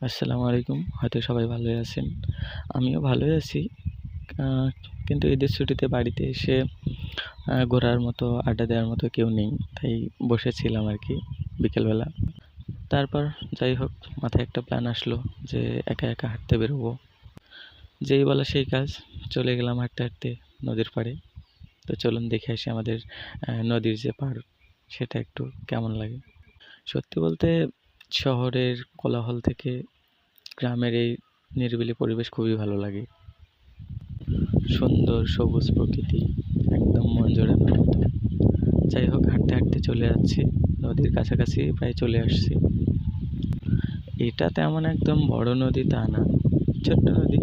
আসসালামু আলাইকুম। হয়তো সবাই ভালোই আছেন। আমিও ভালোই আছি। আ কিন্তু ঈদের ছুটিতে বাড়িতে এসে ঘোরার মতো, আড্ডা দেওয়ার মতো কেউ নেই। তাই বসেছিলাম আরকি বিকেলবেলা। তারপর যাই হোক মাথায় একটা প্ল্যান আসলো যে একা, একা হাঁটতে বেরোবো। যেই বলা সেই কাজ। চলে গেলাম হাঁটতে, হাঁটতে নদীর পাড়ে। তো চলুন দেখে আসি আমাদের নদীর যে পাড় সেটা একটু কেমন লাগে। সত্যি বলতে শহরের কোলাহল থেকে গ্রামের এই নিরিবিলি পরিবেশ খুবই ভালো লাগে। সুন্দর সবুজ প্রকৃতি, একদম মন জোড়ানোর মতো। যাই হোক হাঁটতে, হাঁটতে চলে যাচ্ছি। নদীর কাছাকাছি প্রায় চলে আসছি। এটা তেমন একদম বড় নদী তা না। ছোট্ট নদী।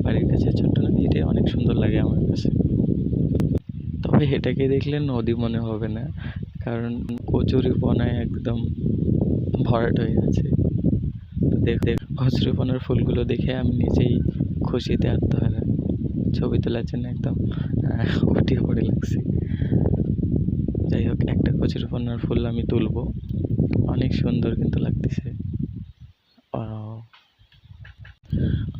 বাড়ির কাছে ছোট্ট নদী। এটাই অনেক সুন্দর লাগে আমার কাছে। তবে এটাকে দেখলে নদী মনে হবে না। কারণ কচুরিপানায় একদম ভরাট হয়ে আছে। কচুরিপানার ফুলগুলো দেখে আমি নিজেই খুশিতে আত্মহারা। ছবি তোলার জন্য একদম উঠিয়ে পড়ে লাগছি। যাই হোক একটা কচুরিপানার ফুল আমি তুলবো। অনেক সুন্দর কিন্তু লাগতেছে। ওয়াও!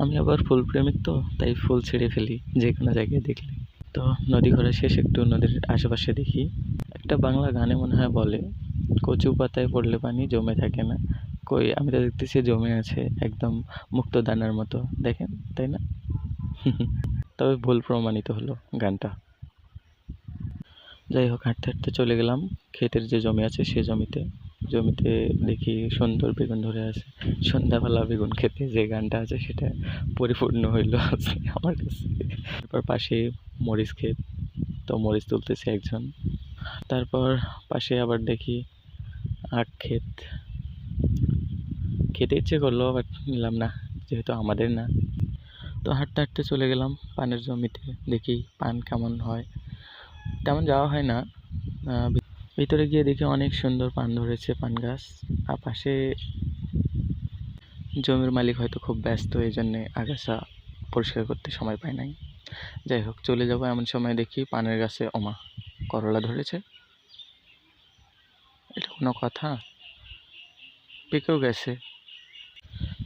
আমি আবার ফুল প্রেমিক তো তাই ফুল ছিঁড়ে ফেলি যেকোনো জায়গায় দেখলে। তো নদী ঘোরা শেষ একটু নদীর আশেপাশে দেখি। একটা বাংলা গানে মনে হয় বলে, কচু পাতায় পড়লে পানি জমে থাকে না। কই আমি তো দেখতেছি জমে আছে একদম মুক্তদানার মতো। দেখেন, তাই না? তবে ভুল প্রমাণিত হলো গানটা। যাই হোক হাঁটতে, হাঁটতে চলে গেলাম ক্ষেতের যে জমি আছে সে জমিতে। জমিতে দেখি সুন্দর বেগুন ধরে আছে। সন্ধ্যাবেলা বেগুন খেতে যে গানটা আছে সেটা পরিপূর্ণ হইল আজকে আমার কাছে। তারপর পাশে মরিচ ক্ষেত, তো মরিচ তুলতেছে একজন। তারপর পাশে আবার দেখি আখ ক্ষেত। খেতে ইচ্ছে করলো বাট নিলাম না, যেহেতু আমাদের না। তো হাঁটতে, হাঁটতে চলে গেলাম পানের জমিতে। দেখি পান কেমন হয়। তেমন যাওয়া হয় না। আ ভিতরে গিয়ে দেখি অনেক সুন্দর পান ধরেছে পান গাছ। আর পাশে জমির মালিক হয়তো খুব ব্যস্ত এজন্যে আগাছা পরিষ্কার করতে সময় পায় নাই। যাই হোক চলে যাবো এমন সময় দেখি পানের গাছে ওমা! করলা ধরেছে। এটা কোনো কথা? পেকেও গেছে।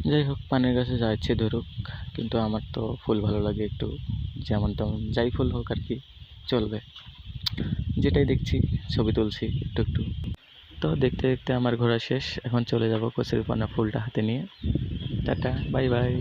যাই হোক পানের গাছে যা ইচ্ছে ধরুক। কিন্তু আমার তো ফুল ভালো লাগে একটু যেমন তেমন যাই ফুল হোক আরকি চলবে। যেটাই দেখছি ছবি তুলছি একটু, একটু। তো দেখতে, দেখতে আমার ঘোরা শেষ। এখন চলে যাবো কচুরিপানা ফুলটা হাতে নিয়ে। Tata, bye, by.